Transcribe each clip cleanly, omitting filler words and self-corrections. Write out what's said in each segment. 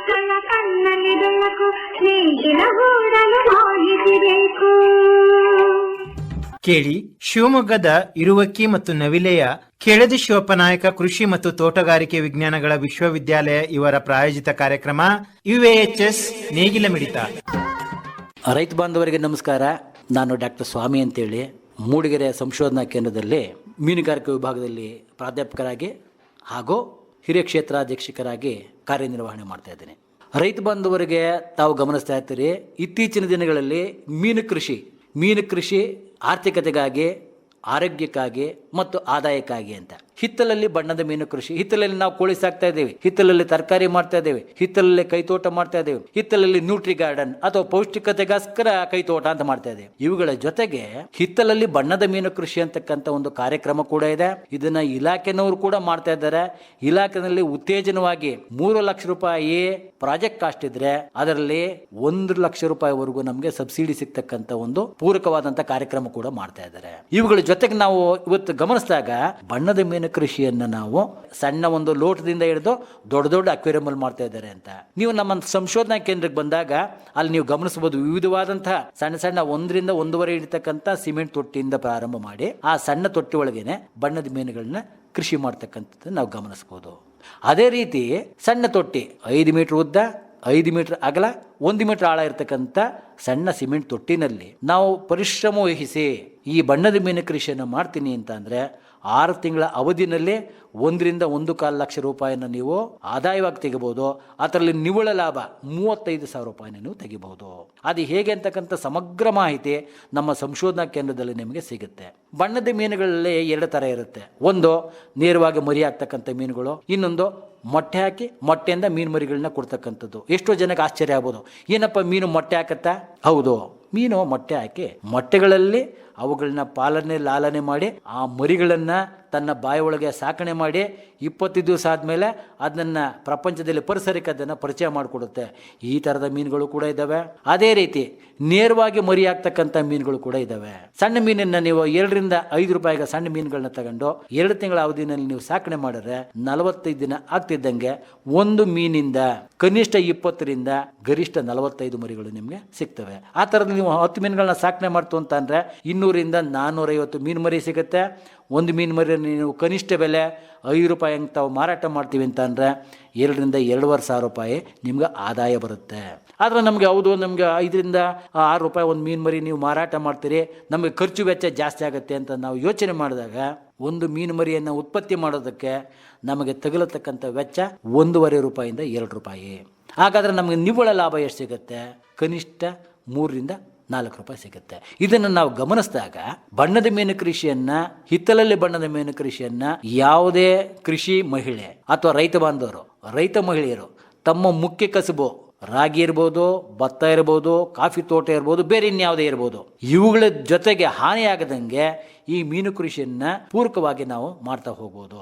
ಮಕ್ಕಳ ಕಣ್ಣಲ್ಲಿ ಬೆಳಕು, ನೇಗಿಲ ಹೂಡಲು ಮಾಹಿತಿ ಬೇಕು. ಕೇಳಿ, ಶಿವಮೊಗ್ಗದ ಇರುವಕ್ಕಿ ಮತ್ತು ನವಿಲೆಯ ಕೆಳದಿ ಶಿವಪ್ಪನಾಯಕ ಕೃಷಿ ಮತ್ತು ತೋಟಗಾರಿಕೆ ವಿಜ್ಞಾನಗಳ ವಿಶ್ವವಿದ್ಯಾಲಯ ಇವರ ಪ್ರಾಯೋಜಿತ ಕಾರ್ಯಕ್ರಮ UAHS ನೇಗಿಲ ಮಿಡಿತ. ರೈತ ಬಾಂಧವರಿಗೆ ನಮಸ್ಕಾರ. ನಾನು ಡಾಕ್ಟರ್ ಸ್ವಾಮಿ ಅಂತೇಳಿ ಮೂಡಿಗೆರೆ ಸಂಶೋಧನಾ ಕೇಂದ್ರದಲ್ಲಿ ಮೀನುಗಾರಿಕೆ ವಿಭಾಗದಲ್ಲಿ ಪ್ರಾಧ್ಯಾಪಕರಾಗಿ ಹಾಗೂ ಹಿರಿಯ ಕ್ಷೇತ್ರಾಧೀಕ್ಷಕರಾಗಿ ಕಾರ್ಯನಿರ್ವಹಣೆ ಮಾಡ್ತಾ ಇದ್ದೇನೆ. ರೈತ ಬಾಂಧವರಿಗೆ ತಾವು ಗಮನಿಸ್ತಾ ಇರ್ತೀರಿ, ಇತ್ತೀಚಿನ ದಿನಗಳಲ್ಲಿ ಮೀನು ಕೃಷಿ ಆರ್ಥಿಕತೆಗಾಗಿ, ಆರೋಗ್ಯಕ್ಕಾಗಿ ಮತ್ತು ಆದಾಯಕ್ಕಾಗಿ ಅಂತ ಹಿತ್ತಲಲ್ಲಿ ಬಣ್ಣದ ಮೀನು ಕೃಷಿ. ಹಿತ್ತಲಲ್ಲಿ ನಾವು ಕೋಳಿ ಸಾಕ್ತಾ ಇದ್ದೇವೆ, ಹಿತ್ತಲಲ್ಲಿ ತರಕಾರಿ ಮಾಡ್ತಾ ಇದ್ದೇವೆ, ಹಿತ್ತಲಲ್ಲಿ ಕೈತೋಟ ಮಾಡ್ತಾ ಇದ್ದೇವೆ, ಹಿತ್ತಲಲ್ಲಿ ನ್ಯೂಟ್ರಿ ಗಾರ್ಡನ್ ಅಥವಾ ಪೌಷ್ಟಿಕತೆಗೋಸ್ಕರ ಕೈತೋಟ ಅಂತ ಮಾಡ್ತಾ ಇದ್ದೇವೆ. ಇವುಗಳ ಜೊತೆಗೆ ಹಿತ್ತಲಲ್ಲಿ ಬಣ್ಣದ ಮೀನು ಕೃಷಿ ಅಂತಕ್ಕಂಥ ಒಂದು ಕಾರ್ಯಕ್ರಮ ಕೂಡ ಇದೆ. ಇದನ್ನ ಇಲಾಖೆನವರು ಕೂಡ ಮಾಡ್ತಾ ಇದ್ದಾರೆ. ಇಲಾಖೆನಲ್ಲಿ ಉತ್ತೇಜನವಾಗಿ 3 ಲಕ್ಷ ರೂಪಾಯಿ ಪ್ರಾಜೆಕ್ಟ್ ಕಾಸ್ಟ್ ಇದ್ರೆ ಅದರಲ್ಲಿ 1 ಲಕ್ಷ ರೂಪಾಯಿವರೆಗೂ ನಮಗೆ ಸಬ್ಸಿಡಿ ಸಿಗ್ತಕ್ಕಂಥ ಒಂದು ಪೂರಕವಾದಂತ ಕಾರ್ಯಕ್ರಮ ಕೂಡ ಮಾಡ್ತಾ ಇದ್ದಾರೆ. ಇವುಗಳ ಜೊತೆಗೆ ನಾವು ಇವತ್ತು ಗಮನಿಸಿದಾಗ ಬಣ್ಣದ ಮೀನು ಕೃಷಿಯನ್ನ ನಾವು ಸಣ್ಣ ಒಂದು ಲೋಟದಿಂದ ಹಿಡಿದು ದೊಡ್ಡ ದೊಡ್ಡ ಅಕ್ವೇರಿಯಂ ಅಲ್ಲಿ ಮಾಡ್ತಾ ಇದ್ದಾರೆ ಅಂತ ನೀವು ನಮ್ಮ ಸಂಶೋಧನಾ ಕೇಂದ್ರಕ್ಕೆ ಬಂದಾಗ ಅಲ್ಲಿ ನೀವು ಗಮನಿಸಬಹುದು. ವಿವಿಧವಾದಂತಹ ಸಣ್ಣ ಸಣ್ಣ 1 ರಿಂದ 1.5 ಇಡತಕ್ಕಂಥ ಸಿಮೆಂಟ್ ತೊಟ್ಟಿಯಿಂದ ಪ್ರಾರಂಭ ಮಾಡಿ ಆ ಸಣ್ಣ ತೊಟ್ಟಿ ಒಳಗೇನೆ ಬಣ್ಣದ ಮೀನುಗಳನ್ನ ಕೃಷಿ ಮಾಡ್ತಕ್ಕಂಥದ್ದು ನಾವು ಗಮನಿಸಬಹುದು. ಅದೇ ರೀತಿ ಸಣ್ಣ ತೊಟ್ಟಿ 5 ಮೀಟರ್ ಉದ್ದ, 5 ಮೀಟರ್ ಅಗಲ, 1 ಮೀಟರ್ ಆಳ ಇರತಕ್ಕಂಥ ಸಣ್ಣ ಸಿಮೆಂಟ್ ತೊಟ್ಟಿನಲ್ಲಿ ನಾವು ಪರಿಶ್ರಮ ವಹಿಸಿ ಈ ಬಣ್ಣದ ಮೀನು ಕೃಷಿಯನ್ನು ಮಾಡ್ತೀನಿ ಅಂತ ಅಂದ್ರೆ 6 ತಿಂಗಳ ಅವಧಿನಲ್ಲಿ 1 ರಿಂದ 1.25 ಲಕ್ಷ ರೂಪಾಯಿನ ನೀವು ಆದಾಯವಾಗಿ ತೆಗಿಬಹುದು. ಅದರಲ್ಲಿ ನಿವ್ವಳ ಲಾಭ 35,000 ರೂಪಾಯಿನ ನೀವು ತೆಗಿಬಹುದು. ಅದು ಹೇಗೆ ಅಂತಕ್ಕಂಥ ಸಮಗ್ರ ಮಾಹಿತಿ ನಮ್ಮ ಸಂಶೋಧನಾ ಕೇಂದ್ರದಲ್ಲಿ ನಿಮಗೆ ಸಿಗುತ್ತೆ. ಬಣ್ಣದ ಮೀನುಗಳಲ್ಲಿ 2 ತರ ಇರುತ್ತೆ. ಒಂದು ನೇರವಾಗಿ ಮರಿ ಹಾಕ್ತಕ್ಕಂಥ ಮೀನುಗಳು, ಇನ್ನೊಂದು ಮೊಟ್ಟೆ ಹಾಕಿ ಮೊಟ್ಟೆಯಿಂದ ಮೀನು ಮರಿಗಳನ್ನ ಕೊಡ್ತಕ್ಕಂಥದ್ದು. ಎಷ್ಟೋ ಜನಕ್ಕೆ ಆಶ್ಚರ್ಯ ಆಗ್ಬೋದು, ಏನಪ್ಪ ಮೀನು ಮೊಟ್ಟೆ ಹಾಕತ್ತಾ? ಹೌದು, ಮೀನು ಮೊಟ್ಟೆ ಹಾಕಿ ಮೊಟ್ಟೆಗಳಲ್ಲಿ ಅವುಗಳನ್ನ ಲಾಲನೆ ಮಾಡಿ ಆ ಮರಿಗಳನ್ನ ತನ್ನ ಬಾಯಿ ಒಳಗೆ ಸಾಕಣೆ ಮಾಡಿ 20 ದಿವಸ ಆದಮೇಲೆ ಅದನ್ನ ಪ್ರಪಂಚದಲ್ಲಿ ಪರಿಸರಕ್ಕೆ ಅದನ್ನು ಪರಿಚಯ ಮಾಡಿಕೊಡುತ್ತೆ. ಈ ಥರದ ಮೀನುಗಳು ಕೂಡ ಇದ್ದಾವೆ. ಅದೇ ರೀತಿ ನೇರವಾಗಿ ಮರಿ ಹಾಕ್ತಕ್ಕಂಥ ಮೀನುಗಳು ಕೂಡ ಇದ್ದಾವೆ. ಸಣ್ಣ ಮೀನನ್ನ ನೀವು 2 ರಿಂದ 5 ರೂಪಾಯಿಗೆ ಸಣ್ಣ ಮೀನುಗಳನ್ನ ತಗೊಂಡು 2 ತಿಂಗಳ ಅವಧಿನಲ್ಲಿ ನೀವು ಸಾಕಣೆ ಮಾಡಿದ್ರೆ 45 ದಿನ ಆಗ್ತಿದ್ದಂಗೆ ಒಂದು ಮೀನಿಂದ ಕನಿಷ್ಠ 20 ರಿಂದ ಗರಿಷ್ಠ 45 ಮರಿಗಳು ನಿಮಗೆ ಸಿಗ್ತವೆ. ಆ ಥರದ ನೀವು 10 ಮೀನುಗಳನ್ನ ಸಾಕಣೆ ಮಾಡ್ತು ಅಂತ ಅಂದ್ರೆ 200 ರಿಂದ 450 ಮೀನು ಮರಿ ಸಿಗುತ್ತೆ. ಒಂದು ಮೀನು ಮರಿ ನೀವು ಕನಿಷ್ಠ ಬೆಲೆ 5 ರೂಪಾಯಿ ಹಂಗೆ ತಾವು ಮಾರಾಟ ಮಾಡ್ತೀವಿ ಅಂತ ಅಂದರೆ 2 ರಿಂದ 2.5 ಸಾವಿರ ರೂಪಾಯಿ ನಿಮ್ಗೆ ಆದಾಯ ಬರುತ್ತೆ. ಆದರೆ ನಮಗೆ ಹೌದು, ನಮಗೆ 5 ರಿಂದ 6 ರೂಪಾಯಿ ಒಂದು ಮೀನು ಮರಿ ನೀವು ಮಾರಾಟ ಮಾಡ್ತೀರಿ, ನಮಗೆ ಖರ್ಚು ವೆಚ್ಚ ಜಾಸ್ತಿ ಆಗುತ್ತೆ ಅಂತ ನಾವು ಯೋಚನೆ ಮಾಡಿದಾಗ ಒಂದು ಮೀನು ಮರಿಯನ್ನು ಉತ್ಪತ್ತಿ ಮಾಡೋದಕ್ಕೆ ನಮಗೆ ತಗಲತಕ್ಕಂಥ ವೆಚ್ಚ 1.5 ರೂಪಾಯಿಂದ 2 ರೂಪಾಯಿ. ಹಾಗಾದರೆ ನಮಗೆ ನಿವ್ವಳ ಲಾಭ ಎಷ್ಟು ಸಿಗುತ್ತೆ? ಕನಿಷ್ಠ 3 ರಿಂದ 4 ರೂಪಾಯಿ ಸಿಗುತ್ತೆ. ಇದನ್ನು ನಾವು ಗಮನಿಸಿದಾಗ ಬಣ್ಣದ ಮೀನು ಕೃಷಿಯನ್ನ, ಹಿತ್ತಲಲ್ಲಿ ಬಣ್ಣದ ಮೀನು ಕೃಷಿಯನ್ನ ಯಾವುದೇ ಕೃಷಿ ಮಹಿಳೆ ಅಥವಾ ರೈತ ಮಹಿಳೆಯರು ತಮ್ಮ ಮುಖ್ಯ ಕಸುಬು ರಾಗಿ ಇರ್ಬೋದು, ಭತ್ತ ಇರ್ಬೋದು, ಕಾಫಿ ತೋಟ ಇರ್ಬೋದು, ಬೇರೆ ಇನ್ಯಾವುದೇ ಇರ್ಬೋದು, ಇವುಗಳ ಜೊತೆಗೆ ಹಾನಿಯಾಗದಂಗೆ ಈ ಮೀನು ಕೃಷಿಯನ್ನ ಪೂರಕವಾಗಿ ನಾವು ಮಾಡ್ತಾ ಹೋಗ್ಬೋದು.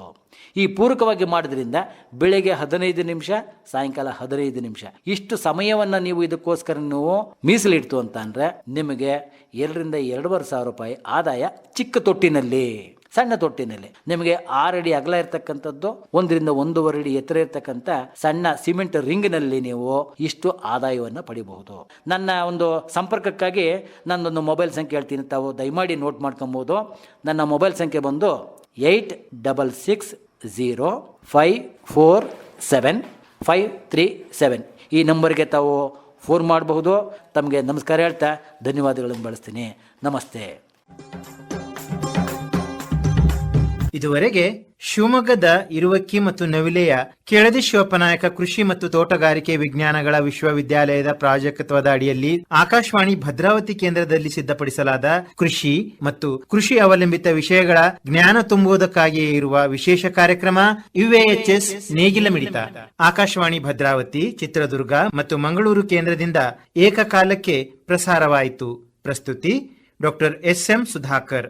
ಈ ಪೂರಕವಾಗಿ ಮಾಡೋದ್ರಿಂದ ಬೆಳಗ್ಗೆ 15 ನಿಮಿಷ, ಸಾಯಂಕಾಲ 15 ನಿಮಿಷ ಇಷ್ಟು ಸಮಯವನ್ನ ನೀವು ಇದಕ್ಕೋಸ್ಕರ ನೀವು ಮೀಸಲಿಡ್ತು ಅಂತ ಅಂದ್ರೆ ನಿಮಗೆ 2 ರಿಂದ 2.5 ಸಾವಿರ ರೂಪಾಯಿ ಆದಾಯ ಚಿಕ್ಕ ತೊಟ್ಟಿನಲ್ಲಿ, ಸಣ್ಣ ತೊಟ್ಟಿನಲ್ಲಿ ನಿಮಗೆ 6 ಅಡಿ ಅಗಲ ಇರತಕ್ಕಂಥದ್ದು, 1 ರಿಂದ 1.5 ಅಡಿ ಎತ್ತರ ಇರತಕ್ಕಂಥ ಸಣ್ಣ ಸಿಮೆಂಟ್ ರಿಂಗ್ನಲ್ಲಿ ನೀವು ಇಷ್ಟು ಆದಾಯವನ್ನು ಪಡಿಬಹುದು. ನನ್ನ ಒಂದು ಸಂಪರ್ಕಕ್ಕಾಗಿ ನನ್ನೊಂದು ಮೊಬೈಲ್ ಸಂಖ್ಯೆ ಹೇಳ್ತೀನಿ, ತಾವು ದಯಮಾಡಿ ನೋಟ್ ಮಾಡ್ಕೊಬಹುದು. ನನ್ನ ಮೊಬೈಲ್ ಸಂಖ್ಯೆ ಬಂದು 8666547537. ಈ ನಂಬರ್ಗೆ ತಾವು ಫೋನ್ ಮಾಡಬಹುದು. ತಮಗೆ ನಮಸ್ಕಾರ ಹೇಳ್ತಾ ಧನ್ಯವಾದಗಳನ್ನು ಬಳಸ್ತೀನಿ. ನಮಸ್ತೆ. ಇದುವರೆಗೆ ಶಿವಮೊಗ್ಗದ ಇರುವಕ್ಕಿ ಮತ್ತು ನವಿಲೆಯ ಕೆಳದಿ ಶಿವಪ್ಪನಾಯಕ ಕೃಷಿ ಮತ್ತು ತೋಟಗಾರಿಕೆ ವಿಜ್ಞಾನಗಳ ವಿಶ್ವವಿದ್ಯಾಲಯದ ಪ್ರಾಜೆಕ್ಟ್ವದ ಅಡಿಯಲ್ಲಿ ಆಕಾಶವಾಣಿ ಭದ್ರಾವತಿ ಕೇಂದ್ರದಲ್ಲಿ ಸಿದ್ಧಪಡಿಸಲಾದ ಕೃಷಿ ಮತ್ತು ಕೃಷಿ ಅವಲಂಬಿತ ವಿಷಯಗಳ ಜ್ಞಾನ ತುಂಬುವುದಕ್ಕಾಗಿಯೇ ಇರುವ ವಿಶೇಷ ಕಾರ್ಯಕ್ರಮ UAHS ನೇಗಿಲ ಮಿಡಿತ ಆಕಾಶವಾಣಿ ಭದ್ರಾವತಿ, ಚಿತ್ರದುರ್ಗ ಮತ್ತು ಮಂಗಳೂರು ಕೇಂದ್ರದಿಂದ ಏಕಕಾಲಕ್ಕೆ ಪ್ರಸಾರವಾಯಿತು. ಪ್ರಸ್ತುತಿ ಡಾಕ್ಟರ್ SM ಸುಧಾಕರ್.